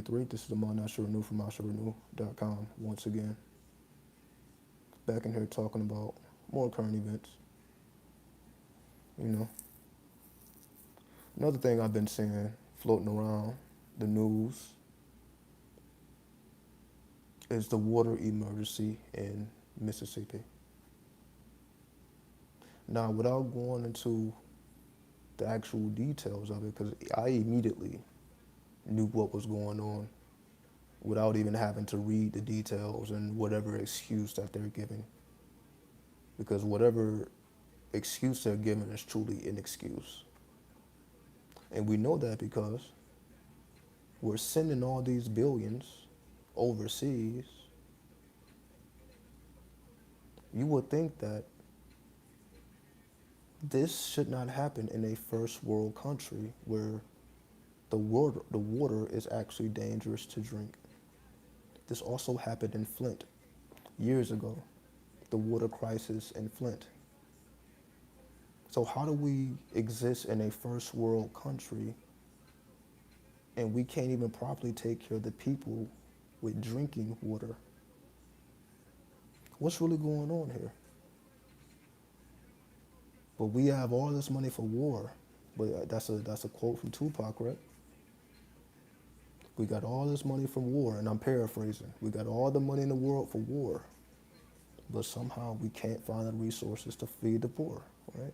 2023. This is the month I should renew from I once again. Back in here talking about more current events. You know, another thing I've been seeing floating around the news is the water emergency in Mississippi. Now, without going into the actual details of it, because I immediately knew what was going on without even having to read the details and whatever excuse that they're giving. Because whatever excuse they're giving is truly an excuse. And we know that because we're sending all these billions overseas. You would think that this should not happen in a first world country where the water is actually dangerous to drink. This also happened in Flint years ago, the water crisis in Flint. So how do we exist in a first world country and we can't even properly take care of the people with drinking water? What's really going on here? But we have all this money for war. But that's a quote from Tupac, right? We got all this money from war, and I'm paraphrasing. We got all the money in the world for war, but somehow we can't find the resources to feed the poor, right?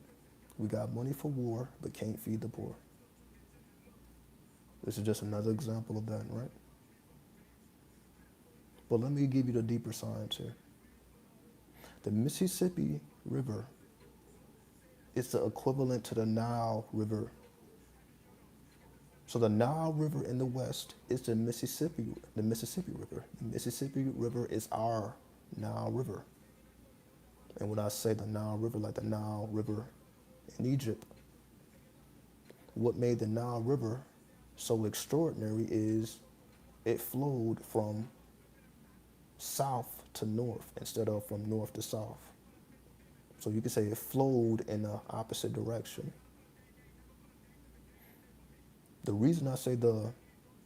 We got money for war, but can't feed the poor. This is just another example of that, right? But let me give you the deeper science here. The Mississippi River is the equivalent to the Nile River. So the Nile River in the west is the Mississippi River. The Mississippi River is our Nile River. And when I say the Nile River, like the Nile River in Egypt, what made the Nile River so extraordinary is it flowed from south to north instead of from north to south. So you could say it flowed in the opposite direction. The reason I say the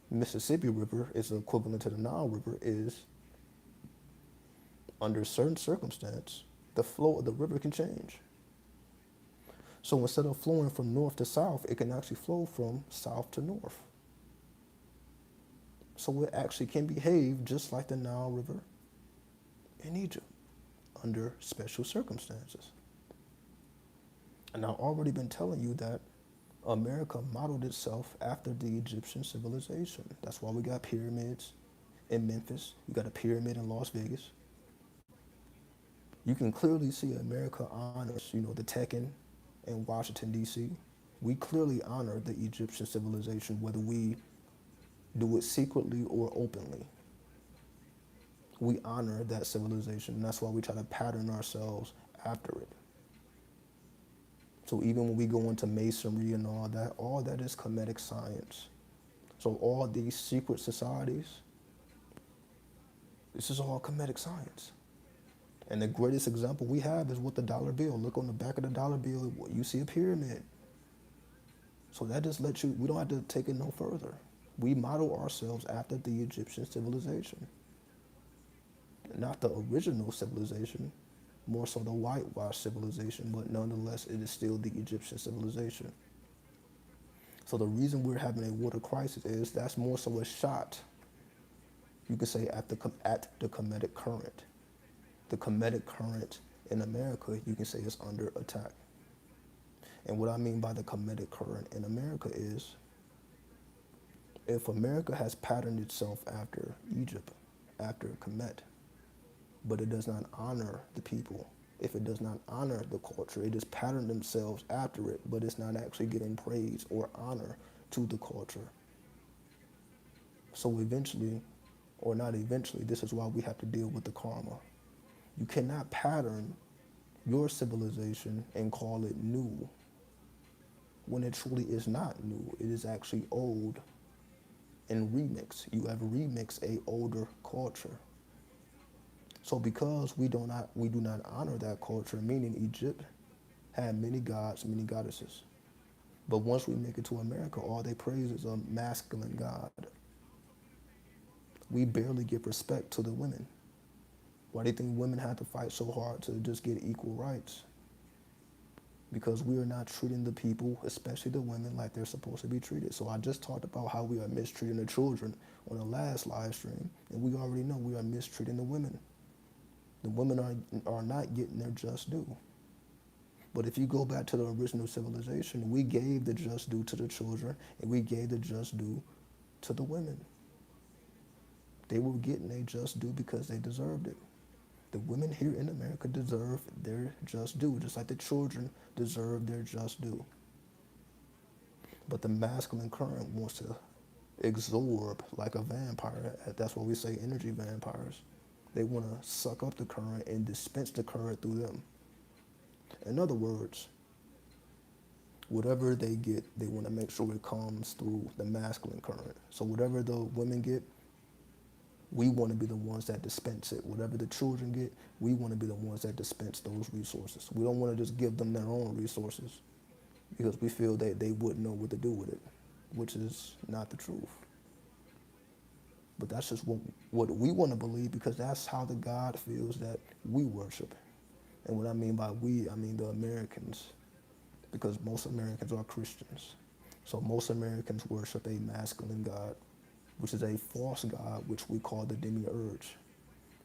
Mississippi River is equivalent to the Nile River is under certain circumstance, the flow of the river can change. So instead of flowing from north to south, it can actually flow from south to north. So it actually can behave just like the Nile River in Egypt under special circumstances. And I've already been telling you that America modeled itself after the Egyptian civilization. That's why we got pyramids in Memphis. We got a pyramid in Las Vegas. You can clearly see America honors, the Tekken in Washington, D.C. We clearly honor the Egyptian civilization, whether we do it secretly or openly. We honor that civilization, and that's why we try to pattern ourselves after it. So even when we go into masonry and all that is Kemetic science. So all these secret societies, this is all Kemetic science. And the greatest example we have is with the dollar bill. Look on the back of the dollar bill, you see a pyramid. So that just lets you, we don't have to take it no further. We model ourselves after the Egyptian civilization. Not the original civilization, more so the whitewashed civilization, but nonetheless, it is still the Egyptian civilization. So the reason we're having a water crisis is that's more so a shot, you could say, at the Kemetic current. The Kemetic current in America, you can say, is under attack. And what I mean by the Kemetic current in America is, if America has patterned itself after Egypt, after Kemet, but it does not honor the people, if it does not honor the culture, it just patterned themselves after it, but it's not actually giving praise or honor to the culture. So eventually, or not eventually, this is why we have to deal with the karma. You cannot pattern your civilization and call it new when it truly is not new. It is actually old and remix. You have remixed a older culture. So because we do not honor that culture, meaning Egypt had many gods, many goddesses. But once we make it to America, all they praise is a masculine god. We barely give respect to the women. Why do you think women have to fight so hard to just get equal rights? Because we are not treating the people, especially the women, like they're supposed to be treated. So I just talked about how we are mistreating the children on the last live stream, and we already know we are mistreating the women. The women are not getting their just due. But if you go back to the original civilization, we gave the just due to the children, and we gave the just due to the women. They were getting a just due because they deserved it. The women here in America deserve their just due, just like the children deserve their just due. But the masculine current wants to absorb like a vampire. That's what we say, energy vampires. They want to suck up the current and dispense the current through them. In other words, whatever they get, they want to make sure it comes through the masculine current. So whatever the women get, we want to be the ones that dispense it. Whatever the children get, we want to be the ones that dispense those resources. We don't want to just give them their own resources because we feel that they wouldn't know what to do with it, which is not the truth. But that's just what we want to believe because that's how the God feels that we worship. And what I mean by we, I mean the Americans, because most Americans are Christians. So most Americans worship a masculine God, which is a false God, which we call the demiurge.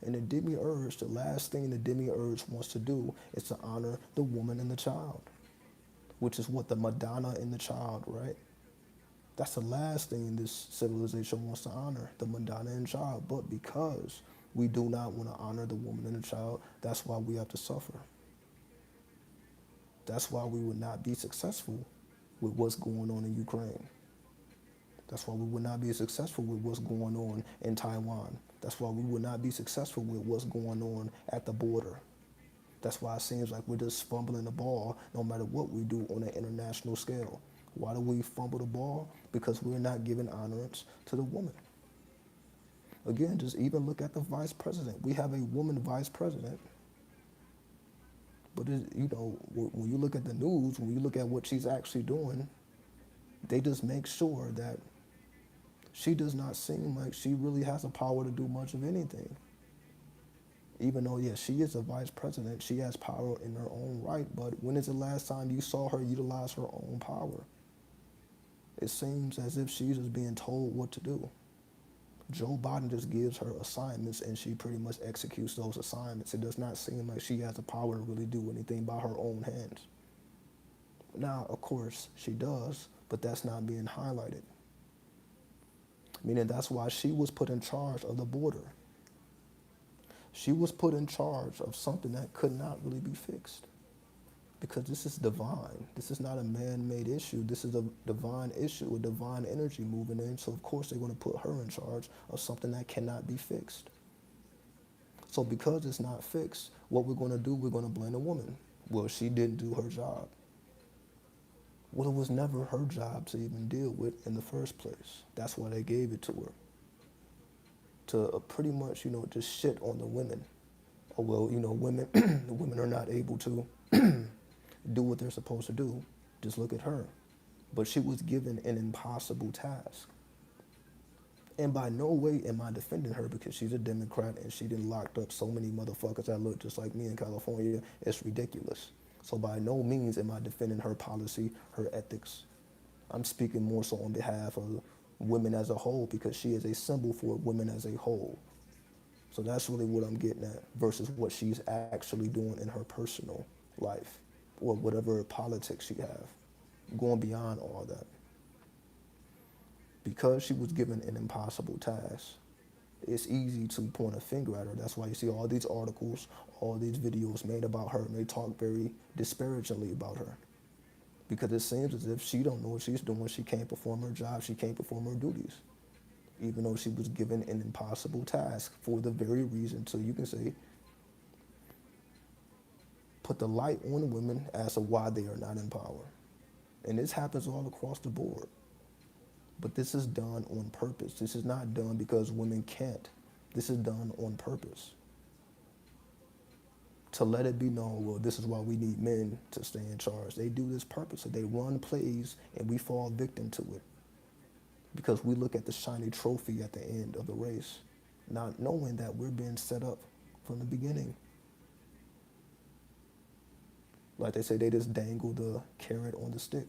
And the demiurge, the last thing the demiurge wants to do is to honor the woman and the child, which is what the Madonna and the child, right? That's the last thing this civilization wants to honor, the Madonna and child. But because we do not want to honor the woman and the child, that's why we have to suffer. That's why we would not be successful with what's going on in Ukraine. That's why we would not be successful with what's going on in Taiwan. That's why we would not be successful with what's going on at the border. That's why it seems like we're just fumbling the ball no matter what we do on an international scale. Why do we fumble the ball? Because we're not giving honorance to the woman. Again, just even look at the vice president. We have a woman vice president. But, when you look at the news, when you look at what she's actually doing, they just make sure that she does not seem like she really has the power to do much of anything. Even though, yes, she is a vice president, she has power in her own right, but when is the last time you saw her utilize her own power? It seems as if she's just being told what to do. Joe Biden just gives her assignments and she pretty much executes those assignments. It does not seem like she has the power to really do anything by her own hands. Now, of course, she does, but that's not being highlighted. Meaning that's why she was put in charge of the border. She was put in charge of something that could not really be fixed. Because this is divine. This is not a man-made issue. This is a divine issue, a divine energy moving in. So, of course, they're going to put her in charge of something that cannot be fixed. So because it's not fixed, what we're going to do, we're going to blame the woman. Well, she didn't do her job. Well, it was never her job to even deal with in the first place. That's why they gave it to her. To pretty much, just shit on the women. Oh, well, women, the women are not able to do what they're supposed to do. Just look at her. But she was given an impossible task. And by no way am I defending her because she's a Democrat and she done locked up so many motherfuckers that look just like me in California. It's ridiculous. So by no means am I defending her policy, her ethics. I'm speaking more so on behalf of women as a whole because she is a symbol for women as a whole. So that's really what I'm getting at versus what she's actually doing in her personal life or whatever politics she have, going beyond all that. Because she was given an impossible task, it's easy to point a finger at her. That's why you see all these articles, all these videos made about her, and they talk very disparagingly about her. Because it seems as if she don't know what she's doing. She can't perform her job. She can't perform her duties. Even though she was given an impossible task for the very reason, so you can say, put the light on women as to why they are not in power. And this happens all across the board. But this is done on purpose. This is not done because women can't. This is done on purpose. To let it be known, well, this is why we need men to stay in charge. They do this purposely. They run plays and we fall victim to it. Because we look at the shiny trophy at the end of the race. not knowing that we're being set up from the beginning. Like they say, they just dangle the carrot on the stick.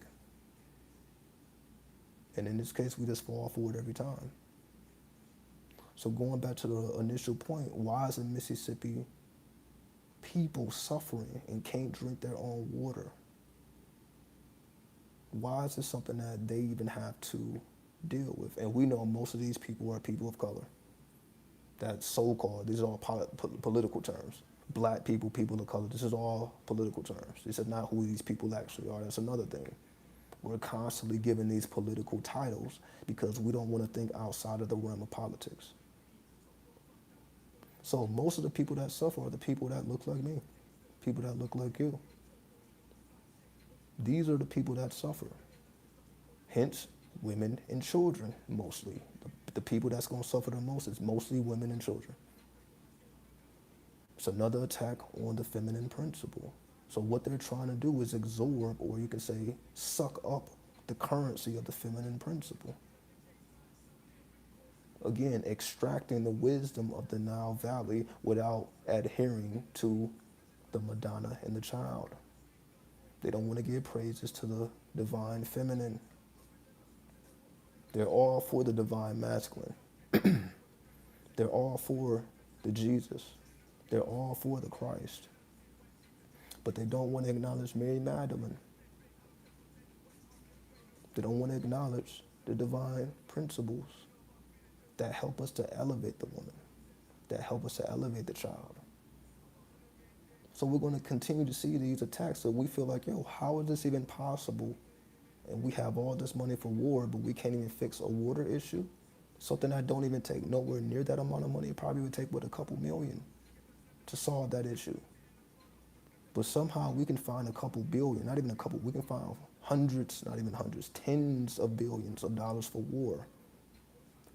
And in this case, we just fall for it every time. So going back to the initial point, why is the Mississippi people suffering and can't drink their own water? Why is this something that they even have to deal with? And we know most of these people are people of color. That's so-called, these are all political terms. Black people, people of color, this is all political terms. This is not who these people actually are. That's another thing. We're constantly given these political titles because we don't want to think outside of the realm of politics. So most of the people that suffer are the people that look like me, people that look like you. These are the people that suffer. Hence, women and children mostly. The people that's going to suffer the most is mostly women and children. It's another attack on the feminine principle. So what they're trying to do is absorb, or you can say, suck up the currency of the feminine principle. Again, extracting the wisdom of the Nile Valley without adhering to the Madonna and the child. They don't want to give praises to the divine feminine. They're all for the divine masculine. They're all for the Jesus. They're all for the Christ. But they don't want to acknowledge Mary Magdalene. They don't want to acknowledge the divine principles that help us to elevate the woman, that help us to elevate the child. So we're going to continue to see these attacks. So we feel like, yo, how is this even possible? And we have all this money for war, but we can't even fix a water issue. Something that don't even take nowhere near that amount of money. It probably would take, what, a couple million to solve that issue. But somehow we can find a couple billion, not even a couple, we can find hundreds, not even hundreds, tens of billions of dollars for war.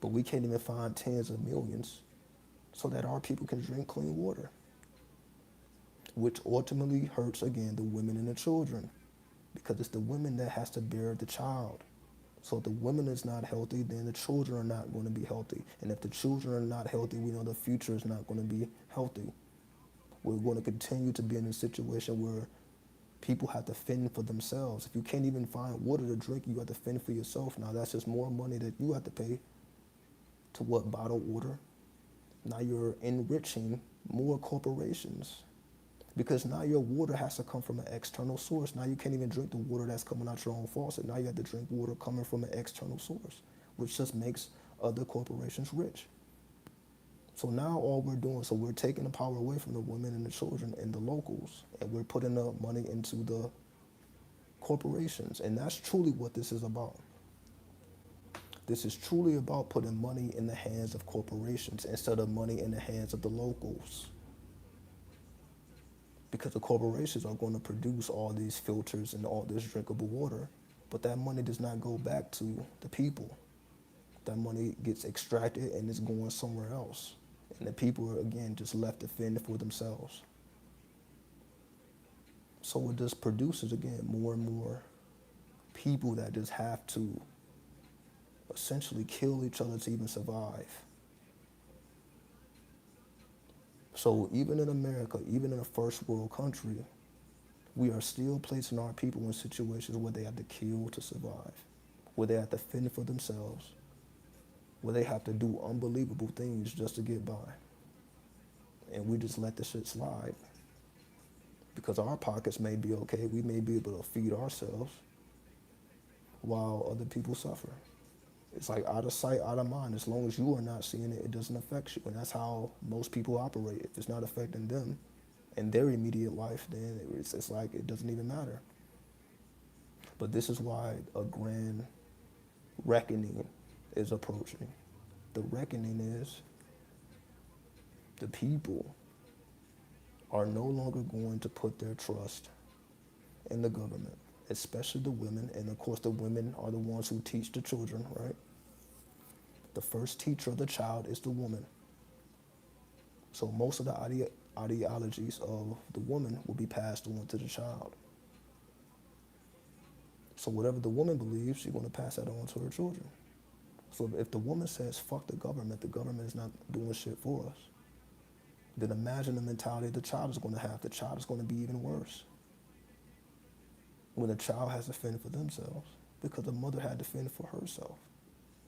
But we can't even find tens of millions so that our people can drink clean water, which ultimately hurts, again, the women and the children, because it's the women that has to bear the child. So if the woman is not healthy, then the children are not going to be healthy. And if the children are not healthy, we know the future is not going to be healthy. We're going to continue to be in a situation where people have to fend for themselves. If you can't even find water to drink, you have to fend for yourself. Now that's just more money that you have to pay to what, bottled water? Now you're enriching more corporations, because now your water has to come from an external source. Now you can't even drink the water that's coming out your own faucet. Now you have to drink water coming from an external source, which just makes other corporations rich. So now all we're doing, so we're taking the power away from the women and the children and the locals, and we're putting the money into the corporations. And that's truly what this is about. This is truly about putting money in the hands of corporations instead of money in the hands of the locals. Because the corporations are going to produce all these filters and all this drinkable water, but that money does not go back to the people. That money gets extracted and it's going somewhere else. And the people are, again, just left to fend for themselves. So it just produces, again, more and more people that just have to essentially kill each other to even survive. So even in America, even in a first world country, we are still placing our people in situations where they have to kill to survive, where they have to fend for themselves, where they have to do unbelievable things just to get by. And we just let the shit slide because our pockets may be okay. We may be able to feed ourselves while other people suffer. It's like out of sight, out of mind. As long as you are not seeing it, it doesn't affect you. And that's how most people operate. If it's not affecting them in their immediate life, then it's like it doesn't even matter. But this is why a grand reckoning is approaching. The reckoning is the people are no longer going to put their trust in the government, especially the women. And of course, the women are the ones who teach the children, right? The first teacher of the child is the woman. So most of the ideologies of the woman will be passed on to the child. So whatever the woman believes, she's going to pass that on to her children. So if the woman says, fuck the government is not doing shit for us, then imagine the mentality the child is going to have. The child is going to be even worse when the child has to fend for themselves because the mother had to fend for herself.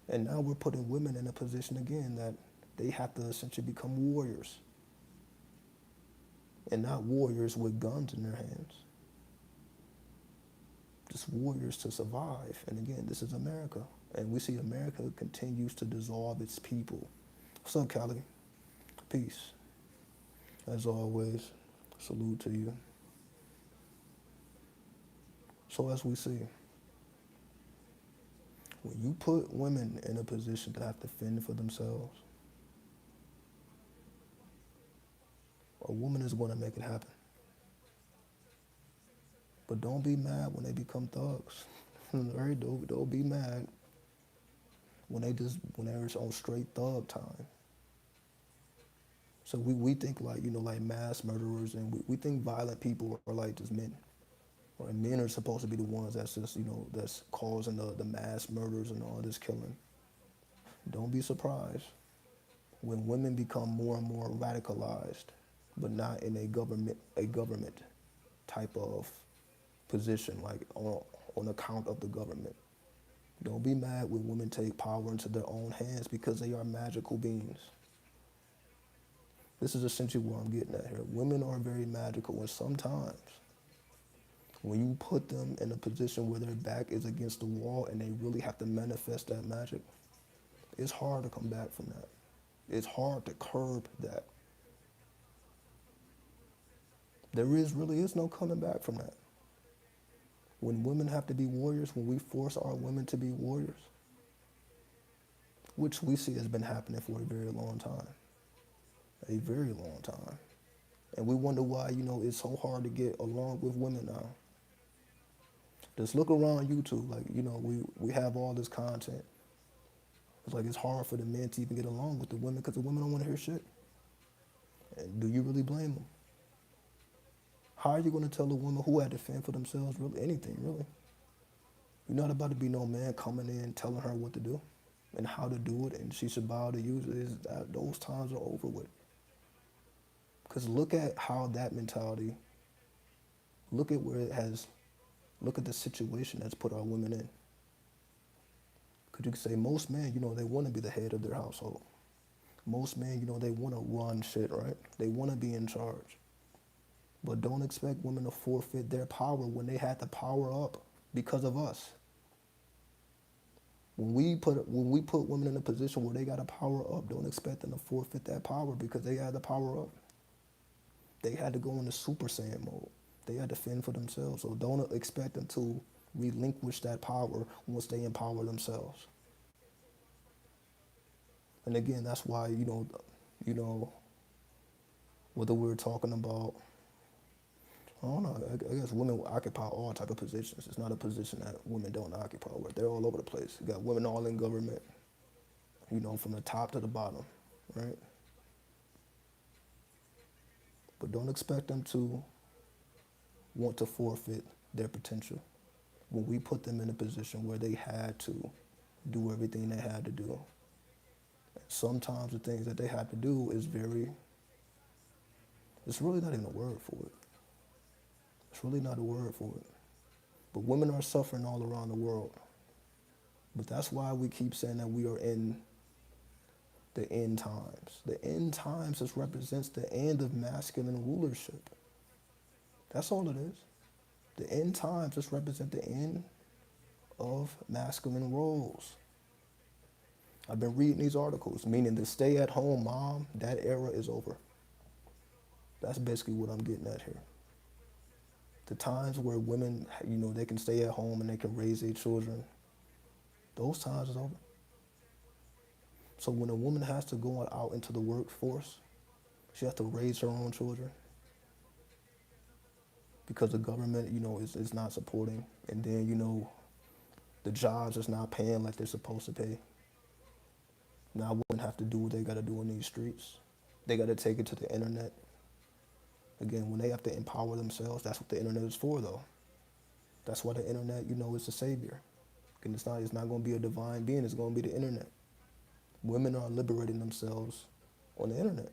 And now we're putting women in a position again that they have to essentially become warriors, and not warriors with guns in their hands. Just warriors to survive. And again, this is America. And we see America continues to dissolve its people. What's up, Callie? Peace. As always, salute to you. So as we see, when you put women in a position to have to fend for themselves, a woman is going to make it happen. But don't be mad when they become thugs. Right? Don't be mad when they're on straight thug time. So we think like, like mass murderers, and we think violent people are like just men. Right? Men are supposed to be the ones that's just, that's causing the mass murders and all this killing. Don't be surprised when women become more and more radicalized, but not in a government type of position, like on account of the government. Don't be mad when women take power into their own hands because they are magical beings. This is essentially what I'm getting at here. Women are very magical, and sometimes when you put them in a position where their back is against the wall and they really have to manifest that magic, it's hard to come back from that. It's hard to curb that. There really is no coming back from that. When women have to be warriors, when we force our women to be warriors, which we see has been happening for a very long time, a very long time. And we wonder why, it's so hard to get along with women now. Just look around YouTube, like, we have all this content. It's like it's hard for the men to even get along with the women because the women don't want to hear shit. And do you really blame them? How are you going to tell a woman who had to fend for themselves really anything, really? You're not about to be no man coming in telling her what to do and how to do it, and she should bow to you. Those times are over with. Because look at how that mentality, look at look at the situation that's put our women in. Because you could say most men, they want to be the head of their household. Most men, they want to run shit, right? They want to be in charge. But don't expect women to forfeit their power when they had to power up because of us. When we put women in a position where they got to power up, don't expect them to forfeit that power because they had to power up. They had to go into Super Saiyan mode. They had to fend for themselves. So don't expect them to relinquish that power once they empower themselves. And again, that's why, whether we're talking about, I don't know, I guess women occupy all type of positions. It's not a position that women don't occupy. They're all over the place. You got women all in government, from the top to the bottom, right? But don't expect them to want to forfeit their potential when we put them in a position where they had to do everything they had to do. Sometimes the things that they have to do is it's really not even a word for it. It's really not a word for it. But women are suffering all around the world. But that's why we keep saying that we are in the end times. The end times just represents the end of masculine rulership. That's all it is. The end times just represent the end of masculine roles. I've been reading these articles, meaning the stay-at-home mom, that era is over. That's basically what I'm getting at here. The times where women, they can stay at home and they can raise their children, those times is over. So when a woman has to go out into the workforce, she has to raise her own children because the government, is not supporting. And then, the jobs is not paying like they're supposed to pay. Now women have to do what they got to do in these streets. They got to take it to the internet. Again, when they have to empower themselves, that's what the internet is for, though. That's why the internet, is the savior. And it's not going to be a divine being. It's going to be the internet. Women are liberating themselves on the internet.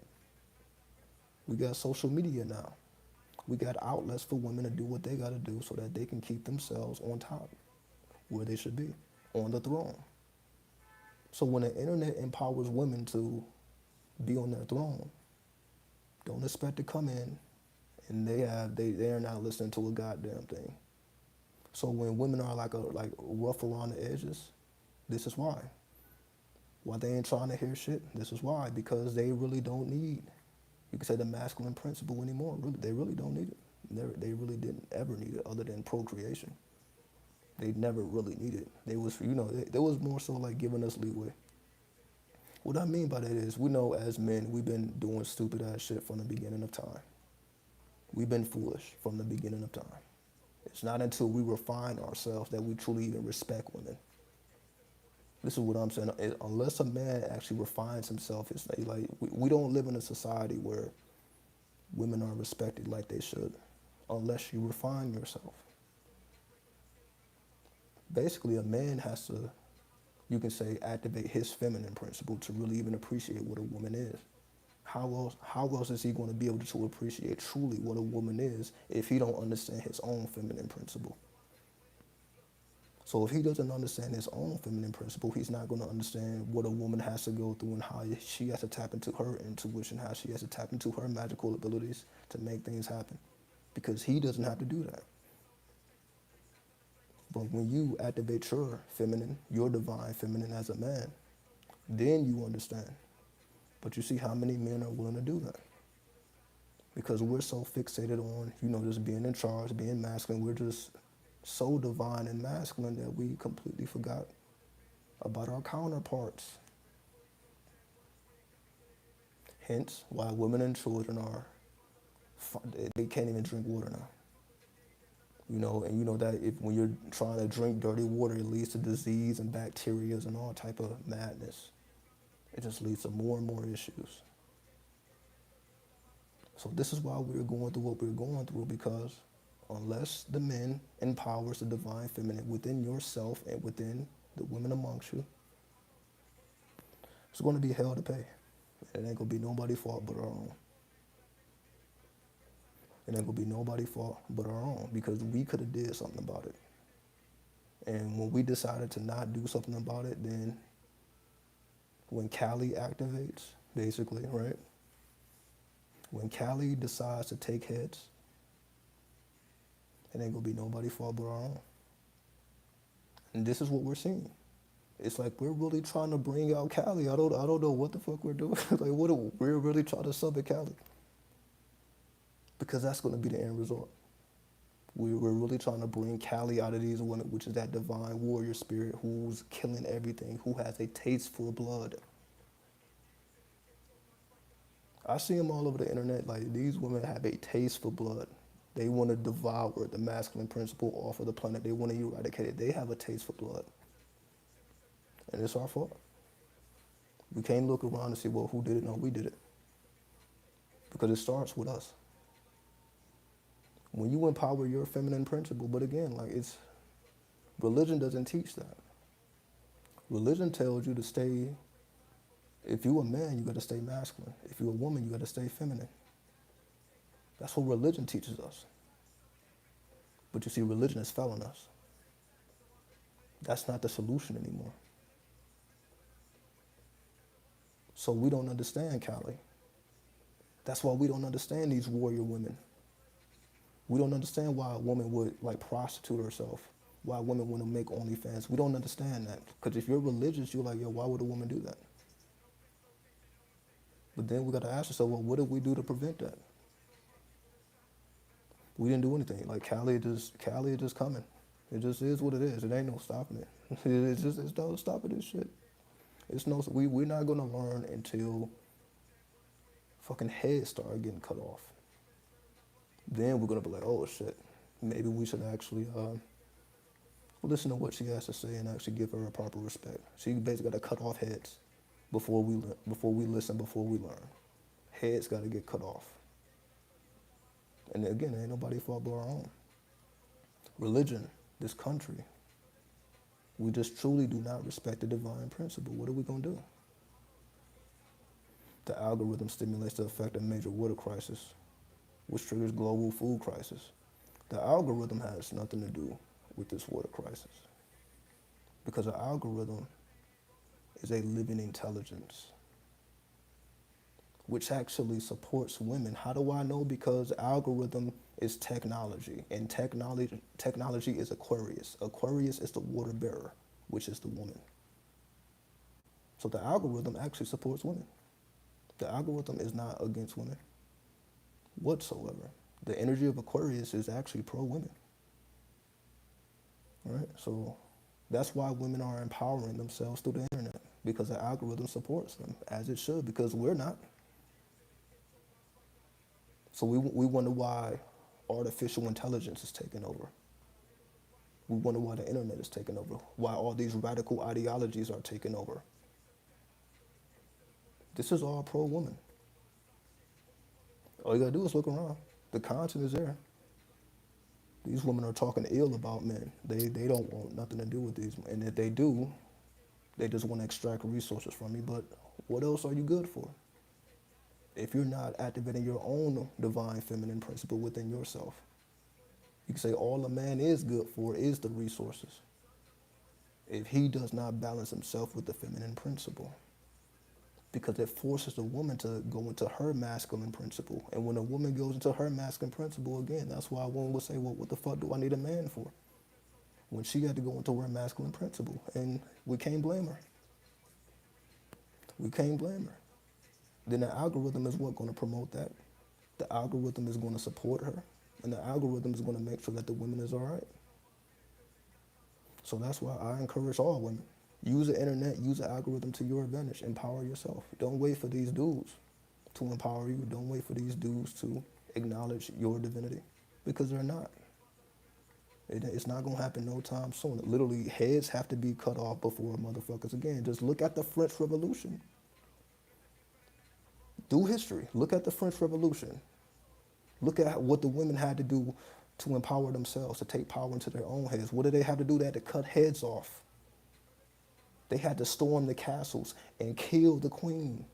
We got social media now. We got outlets for women to do what they got to do so that they can keep themselves on top, where they should be, on the throne. So when the internet empowers women to be on their throne, don't expect to come in and they are not listening to a goddamn thing. So when women are like rough around the edges, this is why. Why they ain't trying to hear shit? This is why. Because they really don't need, you could say, the masculine principle anymore. Really, they really don't need it. They really didn't ever need it other than procreation. They never really needed it. They was, they was more so like giving us leeway. What I mean by that is, we know as men, we've been doing stupid ass shit from the beginning of time. We've been foolish from the beginning of time. It's not until we refine ourselves that we truly even respect women. This is what I'm saying. Unless a man actually refines himself, it's like we don't live in a society where women are respected like they should, unless you refine yourself. Basically, a man has to, you can say, activate his feminine principle to really even appreciate what a woman is. How else is he going to be able to appreciate truly what a woman is if he don't understand his own feminine principle? So if he doesn't understand his own feminine principle, he's not going to understand what a woman has to go through and how she has to tap into her intuition, how she has to tap into her magical abilities to make things happen. Because he doesn't have to do that. But when you activate your feminine, your divine feminine as a man, then you understand. But you see how many men are willing to do that? Because we're so fixated on, just being in charge, being masculine. We're just so divine and masculine that we completely forgot about our counterparts. Hence, why women and children they can't even drink water now. And you know that when you're trying to drink dirty water, it leads to disease and bacteria and all type of madness. It just leads to more and more issues. So this is why we're going through what we're going through, because unless the men empowers the divine feminine within yourself and within the women amongst you, it's going to be hell to pay. It ain't going to be nobody's fault but our own. It ain't going to be nobody's fault but our own, because we could have did something about it. And when we decided to not do something about it, then when Cali activates, basically, right? When Cali decides to take heads, it ain't gonna be nobody's fault but our own. And this is what we're seeing. It's like we're really trying to bring out Cali. I don't know what the fuck we're doing. We're really trying to summon Cali. Because that's gonna be the end result. We're really trying to bring Cali out of these women, which is that divine warrior spirit who's killing everything, who has a taste for blood. I see them all over the internet. Like, these women have a taste for blood. They want to devour the masculine principle off of the planet. They want to eradicate it. They have a taste for blood. And it's our fault. We can't look around and say, well, who did it? No, we did it. Because it starts with us. When you empower your feminine principle, but again, religion doesn't teach that. Religion tells you to stay, if you're a man, you got to stay masculine. If you're a woman, you got to stay feminine. That's what religion teaches us. But you see, religion is failing us. That's not the solution anymore. So we don't understand Cali. That's why we don't understand these warrior women. We don't understand why a woman would prostitute herself, why women want to make OnlyFans. We don't understand that. Because if you're religious, you're like, yo, why would a woman do that? But then we got to ask ourselves, well, what did we do to prevent that? We didn't do anything. Cali is just coming. It just is what it is. It ain't no stopping it. It's no stopping this shit. We're not gonna learn until fucking heads start getting cut off. Then we're gonna be like, oh shit, maybe we should actually listen to what she has to say and actually give her a proper respect. She basically got to cut off heads before we listen, before we learn. Heads got to get cut off. And again, ain't nobody fault but our own. Religion, this country, we just truly do not respect the divine principle. What are we gonna do? The algorithm stimulates the effect of major water crisis, which triggers global food crisis. The algorithm has nothing to do with this water crisis because the algorithm is a living intelligence which actually supports women. How do I know? Because algorithm is technology, and technology is Aquarius. Aquarius is the water bearer, which is the woman. So the algorithm actually supports women. The algorithm is not against women whatsoever. The energy of Aquarius is actually pro-women, right? So that's why women are empowering themselves through the internet, because the algorithm supports them, as it should, because we're not. So we wonder why artificial intelligence is taking over. We wonder why the internet is taking over, why all these radical ideologies are taking over. This is all pro-woman. All you gotta do is look around. The content is there. These women are talking ill about men. They don't want nothing to do with these. And if they do, they just want to extract resources from you. But what else are you good for? If you're not activating your own divine feminine principle within yourself, you can say all a man is good for is the resources. If he does not balance himself with the feminine principle, because it forces the woman to go into her masculine principle. And when a woman goes into her masculine principle, again, that's why a woman would say, well, what the fuck do I need a man for? When she had to go into her masculine principle. And we can't blame her. We can't blame her. Then the algorithm is what going to promote that. The algorithm is going to support her. And the algorithm is going to make sure that the woman is all right. So that's why I encourage all women. Use the internet, use the algorithm to your advantage. Empower yourself. Don't wait for these dudes to empower you. Don't wait for these dudes to acknowledge your divinity, because they're not. It's not going to happen no time soon. Literally, heads have to be cut off before motherfuckers. Again, just look at the French Revolution. Do history. Look at the French Revolution. Look at what the women had to do to empower themselves, to take power into their own heads. What did they have to do? They had to cut heads off. They had to storm the castles and kill the queen.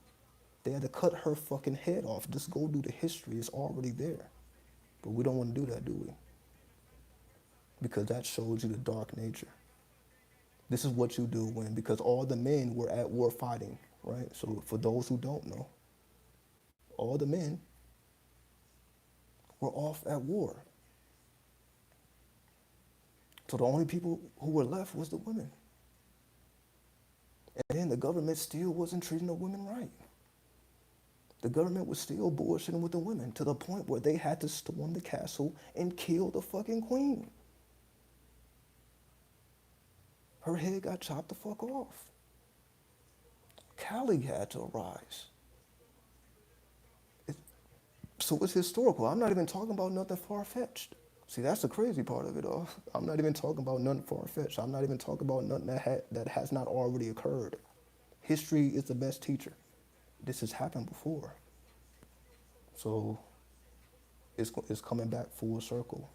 They had to cut her fucking head off. Just go do the history. It's already there. But we don't want to do that, do we? Because that shows you the dark nature. This is what you do when, because all the men were at war fighting, right? So for those who don't know, all the men were off at war. So the only people who were left was the women. And then the government still wasn't treating the women right. The government was still bullshitting with the women to the point where they had to storm the castle and kill the fucking queen. Her head got chopped the fuck off. Cali had to arise. So it's historical. I'm not even talking about nothing far-fetched. See, that's the crazy part of it all. I'm not even talking about nothing far-fetched. I'm not even talking about nothing that has not already occurred. History is the best teacher. This has happened before. So it's coming back full circle.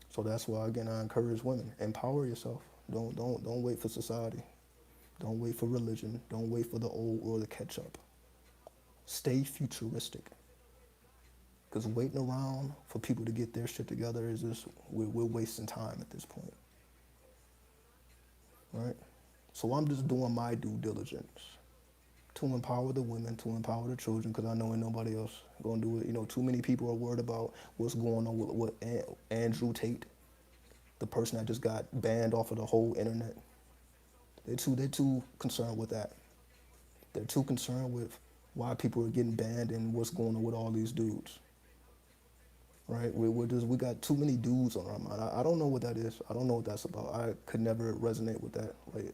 So that's why, again, I encourage women, empower yourself. Don't wait for society. Don't wait for religion. Don't wait for the old world to catch up. Stay futuristic. Because waiting around for people to get their shit together is just, we're wasting time at this point. Right? So I'm just doing my due diligence to empower the women, to empower the children, because I know ain't nobody else going to do it. You know, too many people are worried about what's going on with Andrew Tate, the person that just got banned off of the whole internet. They're too concerned with that. They're too concerned with why people are getting banned and what's going on with all these dudes. Right? We got too many dudes on our mind. I don't know what that is. I don't know what that's about. I could never resonate with that. Like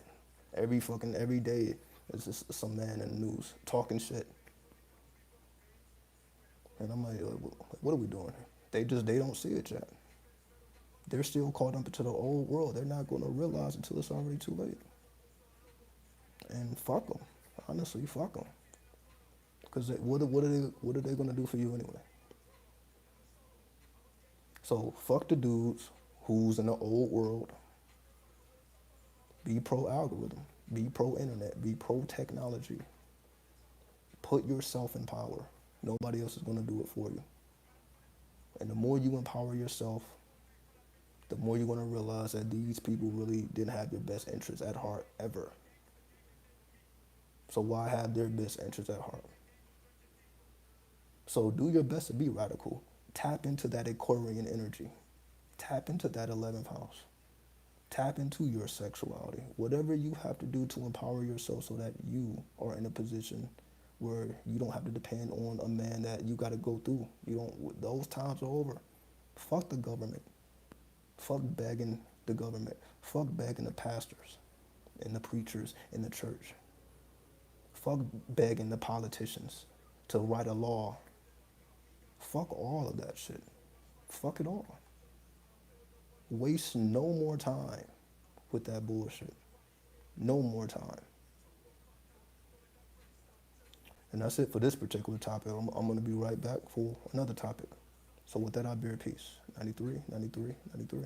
every day is just some man in the news talking shit. And I'm like, what are we doing? They don't see it yet. They're still caught up into the old world. They're not going to realize until it's already too late. And fuck them. Honestly, fuck them. Because what are they going to do for you anyway? So fuck the dudes who's in the old world. Be pro-algorithm. Be pro-internet. Be pro-technology. Put yourself in power. Nobody else is going to do it for you. And the more you empower yourself, the more you're going to realize that these people really didn't have your best interests at heart ever. So why have their best interests at heart? So do your best to be radical. Tap into that Aquarian energy. Tap into that 11th house. Tap into your sexuality. Whatever you have to do to empower yourself so that you are in a position where you don't have to depend on a man that you got to go through. You don't. Those times are over. Fuck the government. Fuck begging the government. Fuck begging the pastors and the preachers in the church. Fuck begging the politicians to write a law. Fuck all of that shit. Fuck it all. Waste no more time with that bullshit. No more time. And that's it for this particular topic. I'm going to be right back for another topic. So with that, I bear peace. 93, 93, 93.